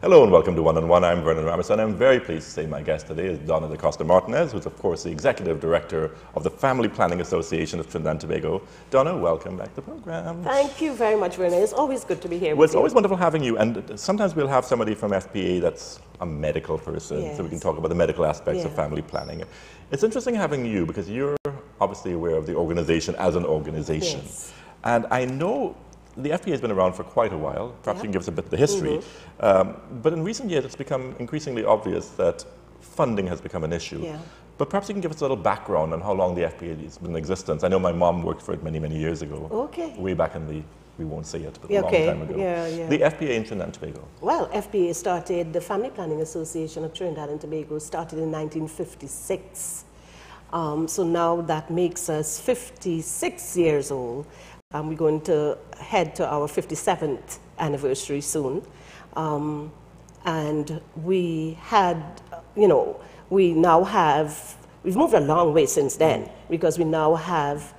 Hello and welcome to One on One. I'm Vernon Ramos and I'm very pleased to say my guest today is Donna the Costa Martinez, who's of course the Executive Director of the Family Planning Association of Trinidad and Tobago. Donna, welcome back to the program. Thank you very much, Vernon. It's always good to be here Well, with it's you. always wonderful having you, and sometimes we'll have somebody from FPA that's a medical person, Yes. so we can talk about the medical aspects of Yeah. family planning. It's interesting having you because you're obviously aware of the organization as an organization. Yes. And I know the FPA has been around for quite a while. Perhaps you can give us a bit of the history. But in recent years, it's become increasingly obvious that funding has become an issue. Yeah. But perhaps you can give us a little background on how long the FPA has been in existence. I know my mom worked for it many, many years ago. Okay. Way back in the, we won't say it, but Yeah, a long okay. time ago. Yeah. The FPA in Trinidad and Tobago. Well, FPA started, the Family Planning Association of Trinidad and Tobago started in 1956. So now that makes us 56 years old. We're going to head to our 57th anniversary soon. And we had, we now have, we've moved a long way since then because we now have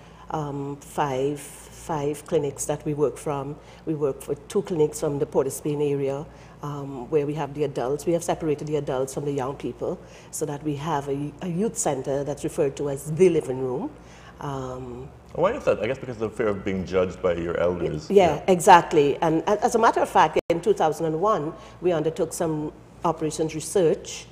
five clinics that we work from. We work with 2 clinics from the Port of Spain area where we have the adults. We have separated the adults from the young people so that we have a youth center that's referred to as the living room. Why is that? I guess because of the fear of being judged by your elders. Yeah, exactly. And as a matter of fact, in 2001, we undertook some operations research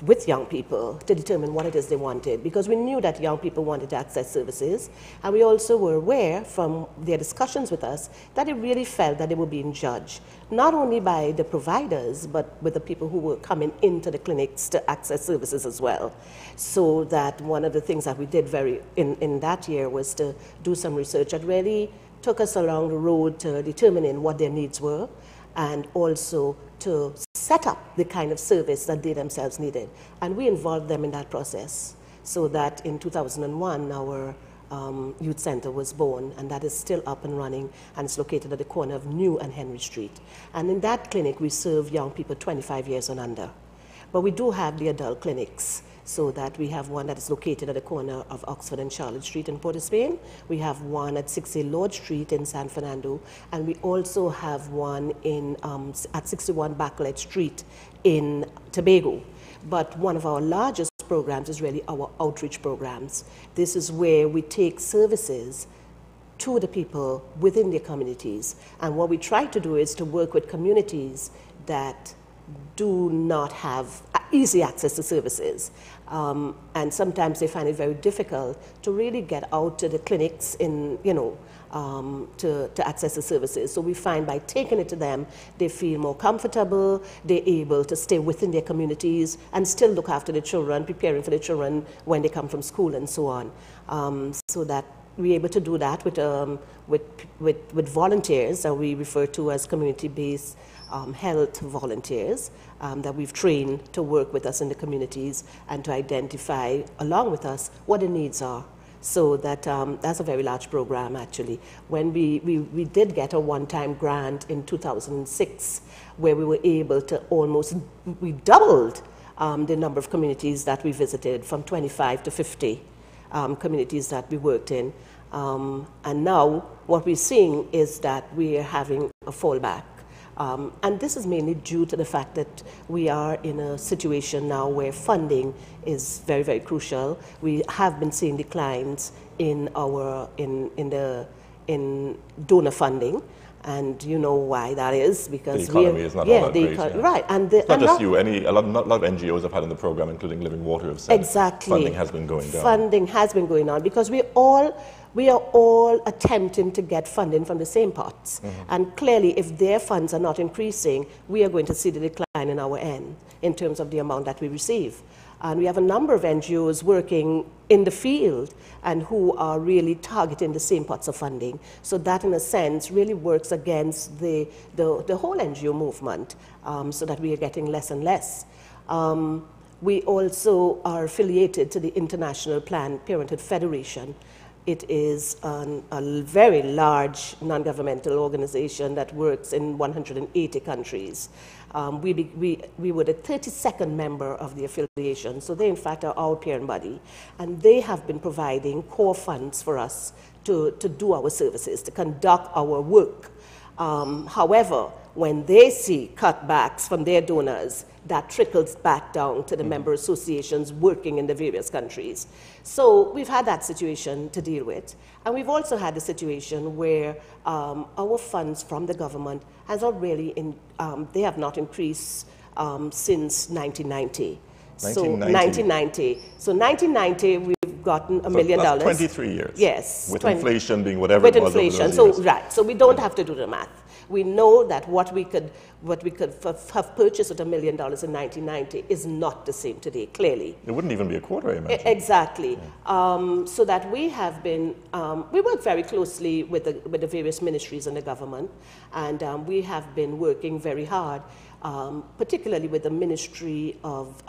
with young people to determine what it is they wanted, because we knew that young people wanted to access services, and we also were aware from their discussions with us that they really felt that they were being judged, not only by the providers, but with the people who were coming into the clinics to access services as well. So that one of the things that we did in that year was to do some research that really took us along the road to determining what their needs were, and also to set up the kind of service that they themselves needed. And we involved them in that process, so that in 2001, our youth center was born, and that is still up and running, and it's located at the corner of New and Henry Street. And in that clinic, we serve young people 25 years and under. But we do have the adult clinics, so that we have one that is located at the corner of Oxford and Charlotte Street in Port of Spain. We have one at 60 Lord Street in San Fernando, and we also have one in, at 61 Backlet Street in Tobago. But one of our largest programs is really our outreach programs. This is where we take services to the people within their communities. And what we try to do is to work with communities that do not have easy access to services. And sometimes they find it very difficult to really get out to the clinics in, to access the services. So we find by taking it to them, they feel more comfortable, they're able to stay within their communities and still look after the children, preparing for the children when they come from school and so on. So that we're able to do that with volunteers that we refer to as community-based health volunteers that we've trained to work with us in the communities and to identify, along with us, what the needs are. So that that's a very large program, actually. When we did get a one-time grant in 2006, where we were able to we doubled the number of communities that we visited from 25 to 50 communities that we worked in. And now what we're seeing is that we are having a fallback. And this is mainly due to the fact that we are in a situation now where funding is very, very crucial. We have been seeing declines in donor funding, and you know why that is, because the economy is not all that great. Right, and not just you. A lot of NGOs have had in the program, including Living Water, have said exactly funding has been going down. Funding has been going on because we are all attempting to get funding from the same pots. And clearly, if their funds are not increasing, we are going to see the decline in our end in terms of the amount that we receive. And we have a number of NGOs working in the field and who are really targeting the same pots of funding. So that, in a sense, really works against the whole NGO movement, so that we are getting less and less. We also are affiliated to the International Planned Parenthood Federation. It is a very large non-governmental organization that works in 180 countries. We were the 32nd member of the affiliation, so they in fact are our parent body, and they have been providing core funds for us to do our services, to conduct our work. However, when they see cutbacks from their donors, that trickles back down to the member associations working in the various countries. So we've had that situation to deal with. And we've also had a situation where our funds from the government has not really, they have not increased since 1990. 1990. So 1990, we've gotten $1 million. That's 23 years. Yes. With inflation being whatever it was. With inflation, so right. So we don't have to do the math. We know that what we could have purchased at $1 million in 1990 is not the same today, clearly. It wouldn't even be a quarter, I imagine. Exactly. Yeah. So that we have been, we work very closely with the various ministries in the government, and we have been working very hard, particularly with the Ministry of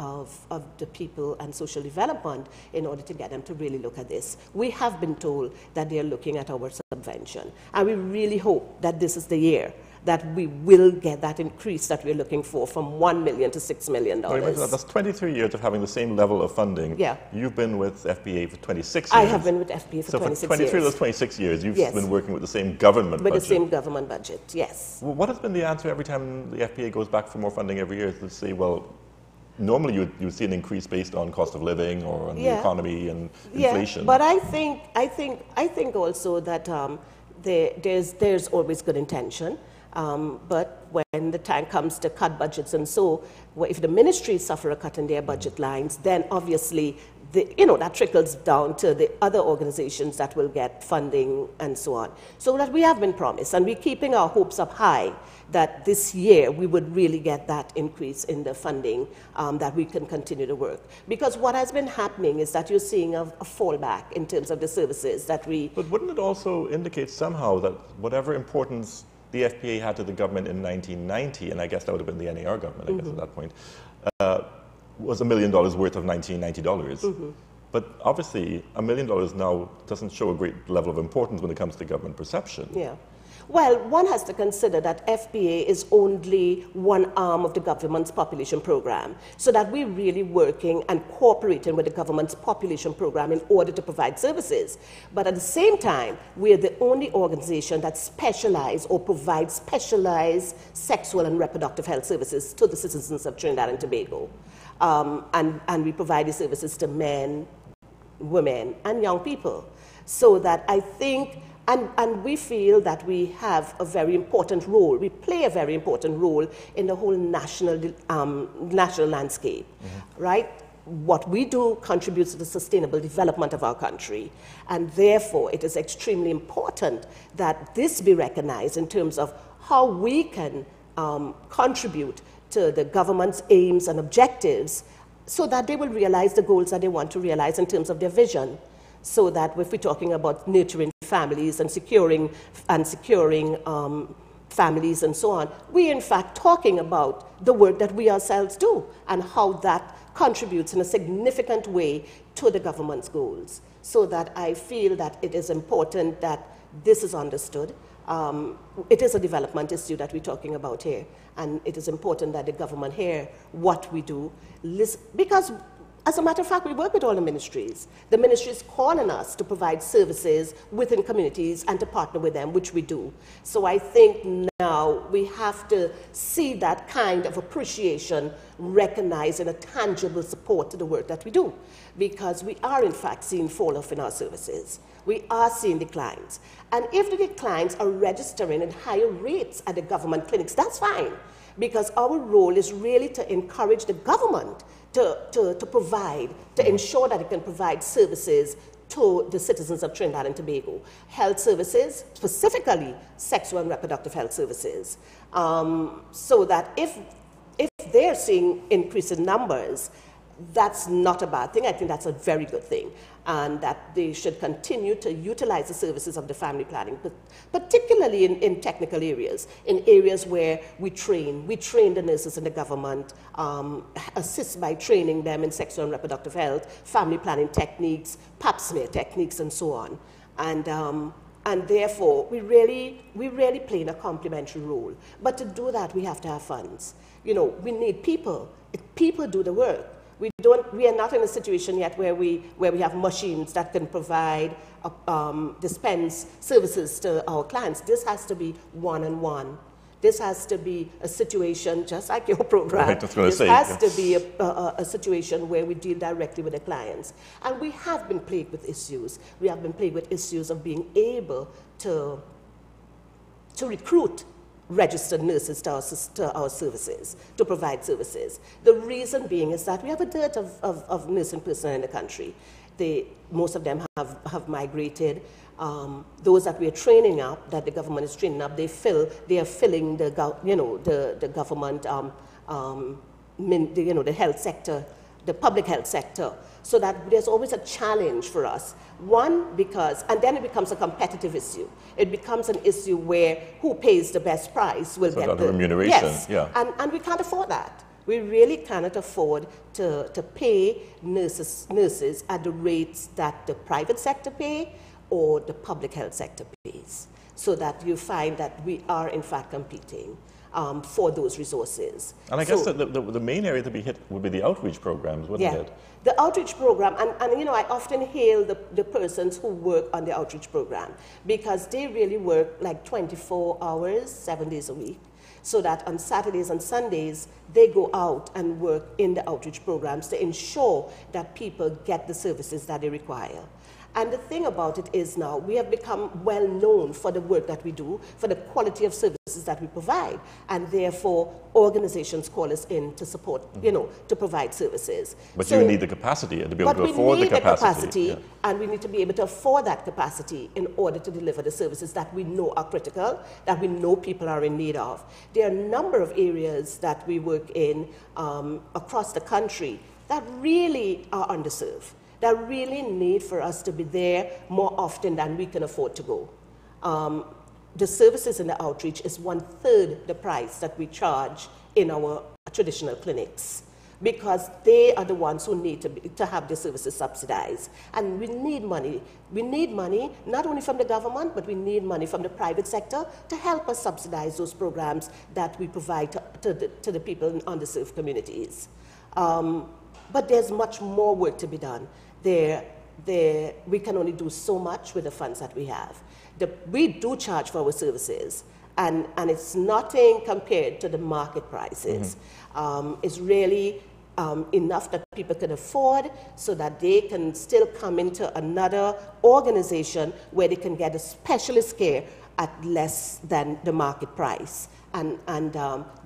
the People and Social Development, in order to get them to really look at this. We have been told that they're looking at our subvention, and we really hope that this is the year that we will get that increase that we're looking for from $1 million to $6 million. That's 23 years of having the same level of funding. Yeah. You've been with FPA for 26 years. I have been with FPA for 26 years. So for 23 of those 26 years, you've been working with the same government budget. With the same government budget, yes. Well, what has been the answer every time the FPA goes back for more funding every year? To say, well, normally you would see an increase based on cost of living or on the economy and inflation. Yeah, but I think also that there's always good intention. But when the time comes to cut budgets and so, if the ministries suffer a cut in their budget lines, then obviously that trickles down to the other organizations that will get funding and so on. So that we have been promised, and we're keeping our hopes up high that this year we would really get that increase in the funding, that we can continue to work. Because what has been happening is that you're seeing a fallback in terms of the services that we... But wouldn't it also indicate somehow that whatever importance the FPA had to the government in 1990, and I guess that would have been the NAR government, I guess at that point, was $1 million worth of $1990. But obviously, $1 million now doesn't show a great level of importance when it comes to government perception. Yeah. Well, one has to consider that FPA is only one arm of the government's population program, so that we're really working and cooperating with the government's population program in order to provide services. But at the same time, we're the only organization that specializes or provides specialized sexual and reproductive health services to the citizens of Trinidad and Tobago. And we provide these services to men, women, and young people. So that I think... And we feel that we have a very important role. We play a very important role in the whole national landscape, right? What we do contributes to the sustainable development of our country. And therefore, it is extremely important that this be recognized in terms of how we can contribute to the government's aims and objectives, so that they will realize the goals that they want to realize in terms of their vision. So that if we're talking about nurturing families and securing families and so on, we're in fact talking about the work that we ourselves do and how that contributes in a significant way to the government's goals. So that I feel that it is important that this is understood. It is a development issue that we're talking about here, and it is important that the government hear what we do, because as a matter of fact, we work with all the ministries. The ministries call on us to provide services within communities and to partner with them, which we do. So I think now we have to see that kind of appreciation recognized in a tangible support to the work that we do, because we are in fact seeing fall off in our services. We are seeing declines. And if the declines are registering in higher rates at the government clinics, that's fine, because our role is really to encourage the government to provide, to ensure that it can provide services to the citizens of Trinidad and Tobago. Health services, specifically sexual and reproductive health services, so that if they're seeing increase in numbers, that's not a bad thing. I think that's a very good thing, and that they should continue to utilize the services of the family planning, but particularly in technical areas, in areas where we train the nurses in the government, assist by training them in sexual and reproductive health, family planning techniques, pap smear techniques, and so on. And therefore, we really play in a complementary role. But to do that, we have to have funds. You know, we need people. If people do the work. We are not in a situation yet where we have machines that can provide, dispense services to our clients. This has to be one-on-one. This has to be a situation, just like your program. Right, This has to be a situation where we deal directly with the clients. And we have been plagued with issues. We have been plagued with issues of being able to recruit registered nurses to our services, to provide services. The reason being is that we have a dearth of nursing personnel in the country. Most of them have migrated. Those that we are training up, that the government is training up, they are filling the government, the health sector, the public health sector. So that there's always a challenge for us. One, and then it becomes a competitive issue. It becomes an issue where who pays the best price will get the remuneration. Yes, yeah. And we can't afford that. We really cannot afford to pay nurses at the rates that the private sector pay or the public health sector pays, so that you find that we are in fact competing for those resources. And I guess the main area to be hit would be the outreach programs, wouldn't it? The outreach program, and you know, I often hail the persons who work on the outreach program, because they really work like 24 hours, 7 days a week, so that on Saturdays and Sundays, they go out and work in the outreach programs to ensure that people get the services that they require. And the thing about it is now, we have become well known for the work that we do, for the quality of services that we provide, and therefore organizations call us in to support, you know, to provide services. But you need the capacity to be able to afford the capacity. But we need the capacity, and we need to be able to afford that capacity in order to deliver the services that we know are critical, that we know people are in need of. There are a number of areas that we work in across the country that really are underserved, that really need for us to be there more often than we can afford to go. The services in the outreach is 1/3 the price that we charge in our traditional clinics, because they are the ones who need to have the services subsidized. And we need money. We need money not only from the government, but we need money from the private sector to help us subsidize those programs that we provide to the people in underserved communities. But there's much more work to be done. We can only do so much with the funds that we have. We do charge for our services, and it's nothing compared to the market prices. It's really enough that people can afford, so that they can still come into another organization where they can get a specialist care at less than the market price. And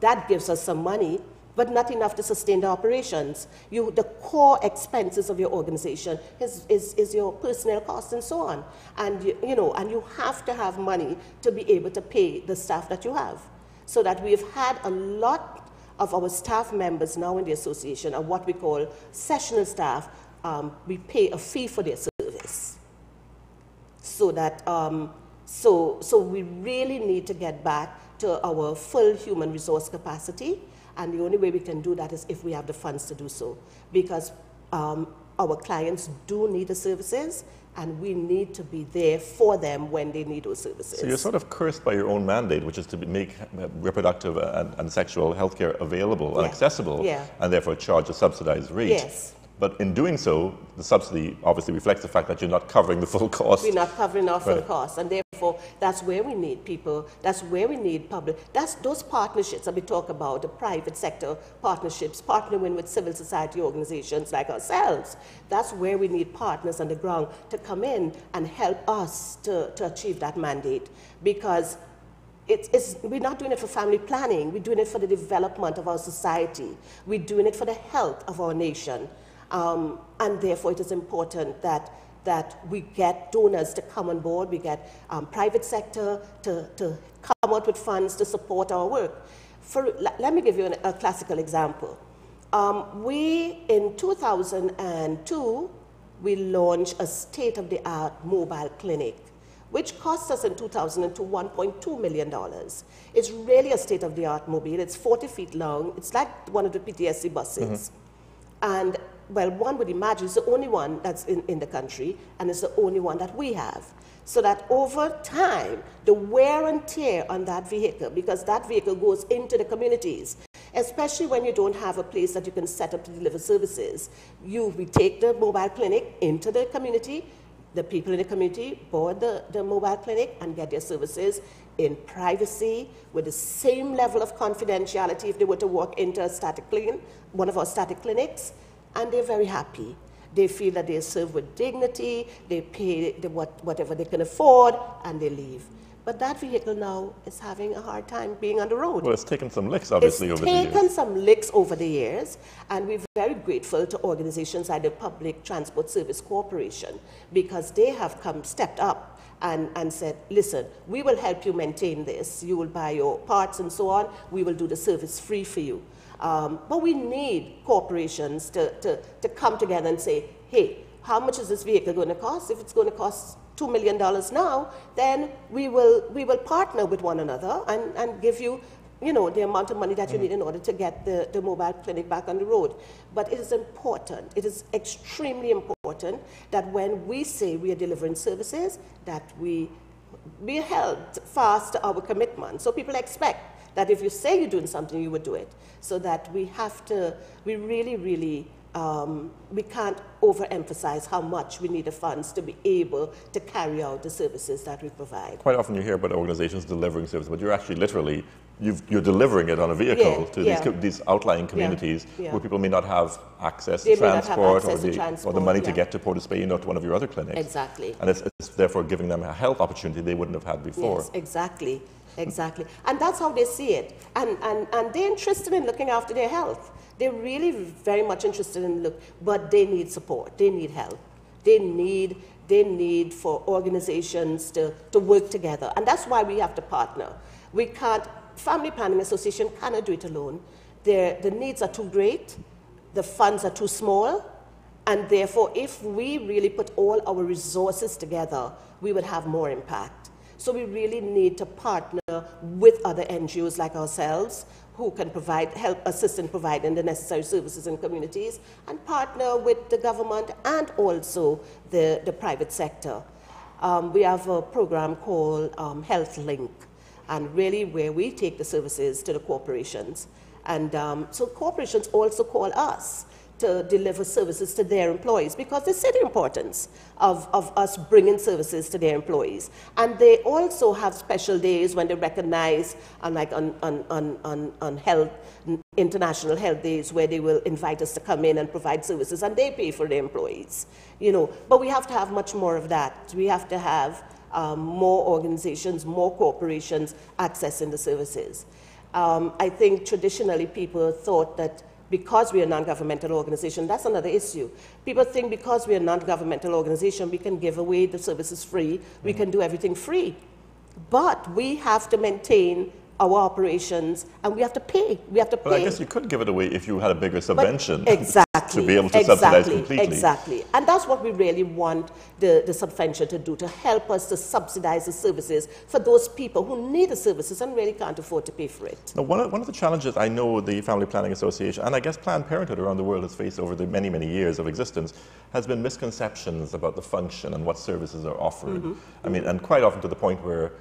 that gives us some money, but not enough to sustain the operations. The core expenses of your organization is your personnel costs and so on. And you have to have money to be able to pay the staff that you have. So that we've had a lot of our staff members now in the association are what we call sessional staff. We pay a fee for their service. So that so we really need to get back to our full human resource capacity. And the only way we can do that is if we have the funds to do so, because our clients do need the services, and we need to be there for them when they need those services. So you're sort of cursed by your own mandate, which is to make reproductive and sexual health care available and accessible, and therefore charge a subsidized rate. Yes. But in doing so, the subsidy obviously reflects the fact that you're not covering the full cost. We're not covering our full cost, and therefore that's where we need people, that's where we need public, that's those partnerships that we talk about, the private sector partnerships, partnering with civil society organizations like ourselves. That's where we need partners on the ground to come in and help us to achieve that mandate, because we're not doing it for family planning, we're doing it for the development of our society, we're doing it for the health of our nation. And therefore it is important that we get donors to come on board, we get private sector to come out with funds to support our work. Let me give you a classical example. In 2002, we launched a state-of-the-art mobile clinic, which cost us in 2002 $1.2 million. It's really a state-of-the-art mobile. It's 40 feet long. It's like one of the PTSD buses. And well, one would imagine it's the only one that's in the country, and it's the only one that we have. So that over time, the wear and tear on that vehicle, because that vehicle goes into the communities, especially when you don't have a place that you can set up to deliver services. We take the mobile clinic into the community, the people in the community board the mobile clinic and get their services in privacy with the same level of confidentiality if they were to walk into one of our static clinics, and they're very happy. They feel that they're served with dignity, they pay whatever they can afford, and they leave. But that vehicle now is having a hard time being on the road. Well, it's taken some licks, obviously, over the years. It's taken some licks over the years, and we're very grateful to organizations like the Public Transport Service Corporation, because they have stepped up and said, listen, we will help you maintain this. You will buy your parts and so on. We will do the service free for you. But we need corporations to come together and say, hey, how much is this vehicle going to cost? If it's going to cost $2 million now, then we will partner with one another and give you, the amount of money that you need in order to get the mobile clinic back on the road. But it is important, it is extremely important that when we say we are delivering services, that we be held fast to our commitment. So people expect that if you say you're doing something, you would do it. So that we really, we can't overemphasize how much we need the funds to be able to carry out the services that we provide. Quite often you hear about organizations delivering services, but you're actually literally, you're delivering it on a vehicle to these outlying communities where people may not have access to transport or the money to get to Port of Spain or to one of your other clinics. Exactly. And it's therefore giving them a health opportunity they wouldn't have had before. Yes, exactly. Exactly. And that's how they see it. And they're interested in looking after their health. They're really very much interested in but they need support. They need help. They need for organizations to work together. And that's why we have to partner. We can't, Family Planning Association cannot do it alone. The needs are too great, the funds are too small, and therefore if we really put all our resources together, we would have more impact. So we really need to partner with other NGOs like ourselves who can help assist in providing the necessary services in communities, and partner with the government and also the private sector. We have a program called Health Link, and really where we take the services to the corporations. And so corporations also call us to deliver services to their employees because they see the importance of us bringing services to their employees. And they also have special days when they recognize, like on health, International Health Days, where they will invite us to come in and provide services, and they pay for their employees. But we have to have much more of that. We have to have more organizations, more corporations accessing the services. I think traditionally people thought that because we are a non-governmental organization, that's another issue. People think because we are a non-governmental organization, we can give away the services free, we can do everything free. But we have to maintain our operations, and we have to pay. We have to pay. But I guess you could give it away if you had a bigger subvention exactly, to be able to subsidize completely. Exactly. And that's what we really want the subvention to do, to help us to subsidize the services for those people who need the services and really can't afford to pay for it. Now, one of the challenges I know the Family Planning Association, and I guess Planned Parenthood around the world has faced over the many, many years of existence, has been misconceptions about the function and what services are offered. I mean, and quite often to the point where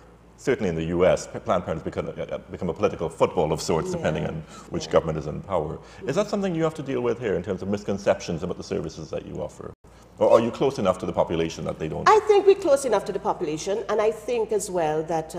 certainly in the US, Planned Parenthood has become a political football of sorts, depending on which government is in power. Is that something you have to deal with here in terms of misconceptions about the services that you offer? Or are you close enough to the population that they don't? I think we're close enough to the population, and I think as well that,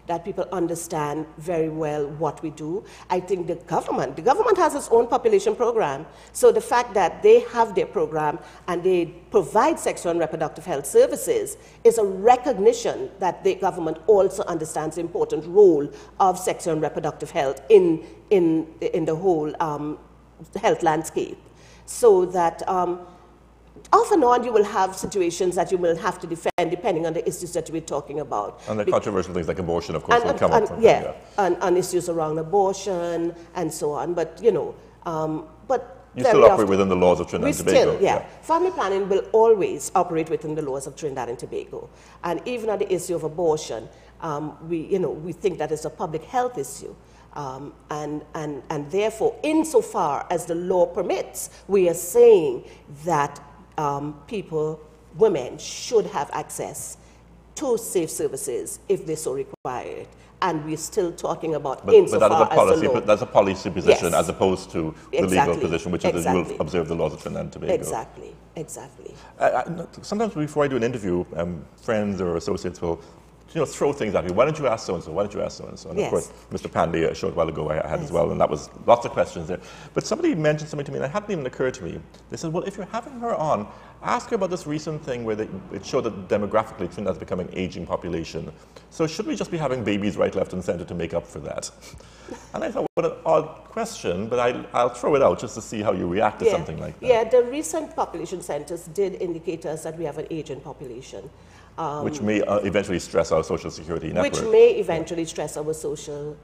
that people understand very well what we do. I think the government has its own population program. So the fact that they have their program and they provide sexual and reproductive health services is a recognition that the government also understands the important role of sexual and reproductive health in the whole health landscape. So that off and on, you will have situations that you will have to defend depending on the issues that we're talking about. And the controversial things like abortion, of course, will come up. And issues around abortion and so on. But, but you still operate within the laws of Trinidad and Tobago. Family planning will always operate within the laws of Trinidad and Tobago. And even on the issue of abortion, we think that it's a public health issue. And therefore, insofar as the law permits, we are saying that women should have access to safe services if they so require it. And we're still talking about but that is a policy, but that's a policy position, yes, as opposed to the exactly, legal position, which is that you will observe the laws of Trinidad and Tobago. Exactly, exactly. Sometimes before I do an interview, friends or associates will throw things at me. Why don't you ask so-and-so? Why don't you ask so-and-so? And yes, of course, Mr. Pandey a short while ago I had yes, as well, and that was lots of questions there. But somebody mentioned something to me, and it hadn't even occurred to me. They said, well, if you're having her on, ask her about this recent thing where it showed that demographically Trinidad is becoming an aging population. So should we just be having babies right, left, and centre to make up for that? And I thought, what an odd question, but I'll throw it out just to see how you react to something like that. Yeah, the recent population census did indicate to us that we have an aging population. Which may eventually stress our social security network. Which may eventually stress our social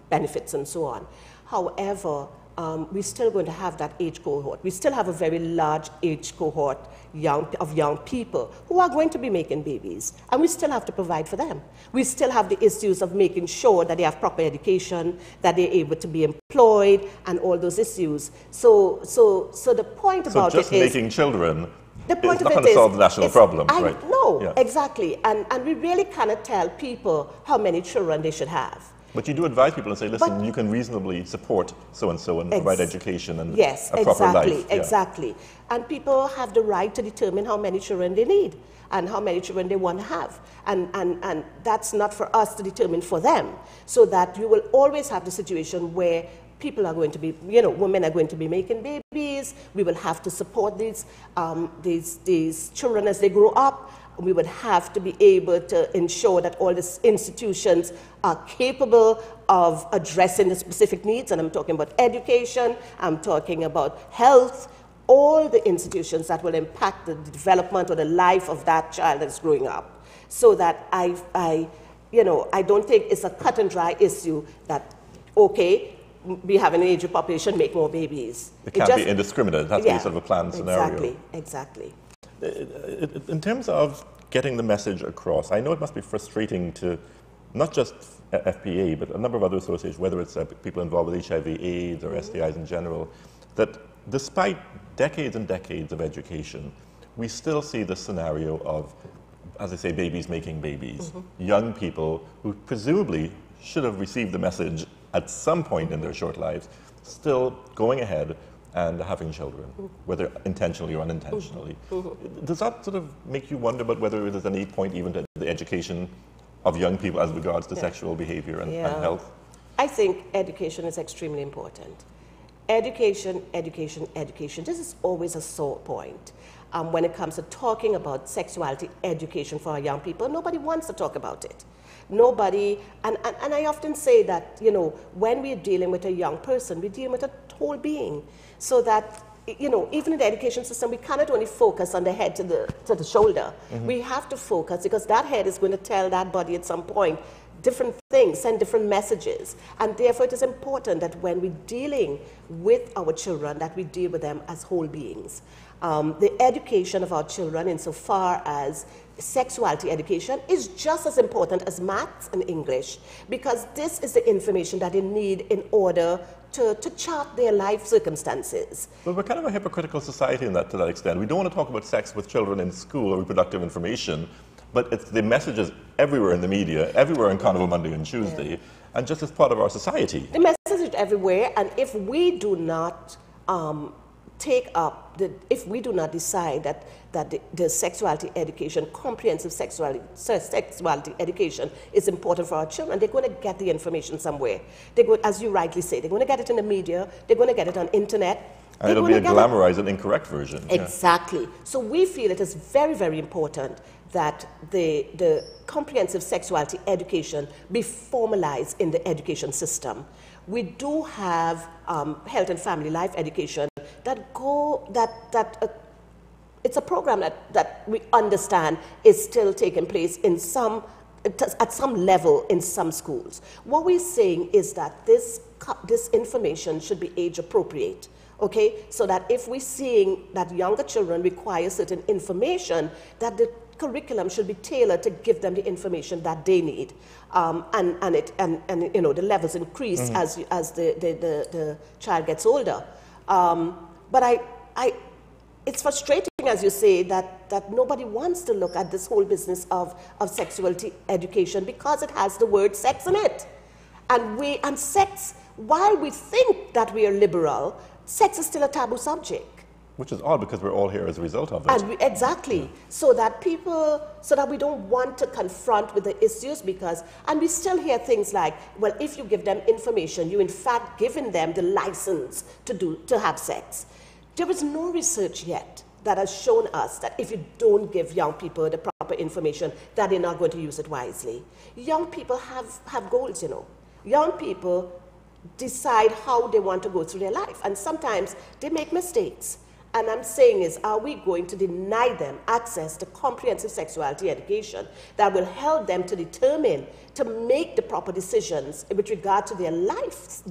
benefits and so on. However, we're still going to have that age cohort. We still have a very large age cohort of young people who are going to be making babies, and we still have to provide for them. We still have the issues of making sure that they have proper education, that they're able to be employed, and all those issues. So the point about it is... So just making children is not going to solve the national problem, right? No, yeah, exactly. And we really cannot tell people how many children they should have. But you do advise people and say, listen, you can reasonably support so-and-so and provide education and yes, a proper life. Yeah. Exactly. And people have the right to determine how many children they need and how many children they want to have. And that's not for us to determine for them. So that you will always have the situation where people are going to be, women are going to be making babies. We will have to support these children as they grow up. We would have to be able to ensure that all these institutions are capable of addressing the specific needs, and I'm talking about education, I'm talking about health, all the institutions that will impact the development or the life of that child that's growing up. So that I don't think it's a cut and dry issue that, okay, we have an aging population, make more babies. It can't be indiscriminate. It has to be sort of a planned scenario. Exactly. In terms of getting the message across, I know it must be frustrating to not just FPA, but a number of other associations, whether it's people involved with HIV/AIDS or STIs in general, that despite decades and decades of education, we still see the scenario of, as I say, babies making babies. Young people who presumably should have received the message at some point in their short lives, still going ahead and having children, whether intentionally or unintentionally. Does that sort of make you wonder about whether there's any point even to the education of young people as regards to sexual behavior and health? I think education is extremely important. Education, education, education. This is always a sore point. When it comes to talking about sexuality education for our young people, nobody wants to talk about it. Nobody, and I often say that, when we're dealing with a young person, we're dealing with a whole being. So that, even in the education system, we cannot only focus on the head to the shoulder. We have to focus, because that head is going to tell that body at some point different things, send different messages. And therefore, it is important that when we're dealing with our children, that we deal with them as whole beings. The education of our children, insofar as sexuality education, is just as important as maths and English, because this is the information that they need in order to chart their life circumstances. But we're kind of a hypocritical society to that extent. We don't want to talk about sex with children in school or reproductive information, but it's the messages everywhere in the media, everywhere on Carnival Monday and Tuesday, and just as part of our society. The message is everywhere, and if we do not if we do not decide that the sexuality education, comprehensive sexuality education is important for our children, they're going to get the information somewhere. As you rightly say, they're going to get it in the media, they're going to get it on internet. And it'll be a glamorized and incorrect version. Exactly. So we feel it is very, very important that the comprehensive sexuality education be formalized in the education system. We do have health and family life education it's a program that we understand is still taking place at some level in some schools. What we're saying is that this information should be age appropriate. Okay, so that if we're seeing that younger children require certain information, that the curriculum should be tailored to give them the information that they need, and the levels increase as the child gets older. But it's frustrating, as you say, that that nobody wants to look at this whole business of sexuality education because it has the word sex in it. And sex, while we think that we are liberal, sex is still a taboo subject. Which is odd because we're all here as a result of it. And exactly. So that we don't want to confront with the issues and we still hear things like, well, if you give them information, you in fact given them the license to have sex. There is no research yet that has shown us that if you don't give young people the proper information, that they're not going to use it wisely. Young people have goals, you know. Young people decide how they want to go through their life, and sometimes they make mistakes. And I'm saying is, are we going to deny them access to comprehensive sexuality education that will help them to determine, to make the proper decisions with regard to their lives,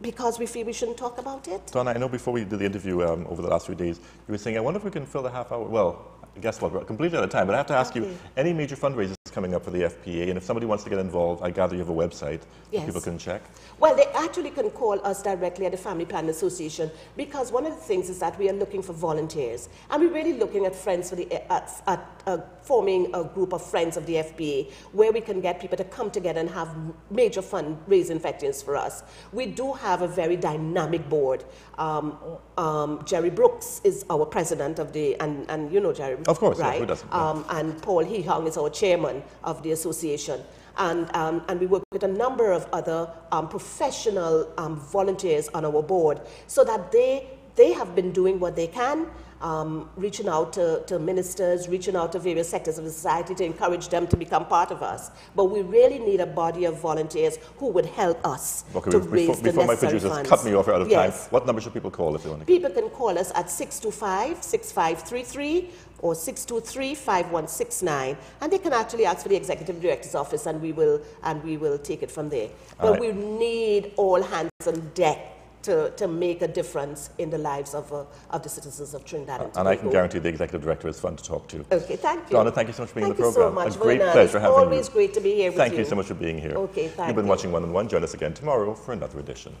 because we feel we shouldn't talk about it? Donna, I know before we did the interview over the last few days, you were saying, I wonder if we can fill the half hour. Well, guess what, we're completely out of time, but I have to ask you, any major fundraisers coming up for the FPA, and if somebody wants to get involved, I gather you have a website that people can check? Well, they actually can call us directly at the Family Planning Association, because one of the things is that we are looking for volunteers, and we're really looking at friends for forming a group of friends of the FPA, where we can get people to come together and have major fundraising activities for us. We do have a very dynamic board. Jerry Brooks is our president of the, and you know Jerry, of course, right? Yeah, who doesn't? And Paul Hee-Hung is our chairman of the association. And we work with a number of other professional volunteers on our board, so that they have been doing what they can, reaching out to ministers, reaching out to various sectors of the society to encourage them to become part of us. But we really need a body of volunteers who would help us to raise the necessary funds. Before my producers cut me off out of time, what number should people call if they want to? People can call us at 625-6533 or 623-5169, and they can actually ask for the Executive Director's Office, and we will take it from there. But we need all hands on deck to make a difference in the lives of the citizens of Trinidad and Tobago. And I can guarantee the Executive Director is fun to talk to. Okay, thank you. Donna, thank you so much for being on the program. Thank you so much. A great pleasure having you. Always great to be here with you. Thank you so much for being here. Okay, thank you. You've been watching One on One. Join us again tomorrow for another edition.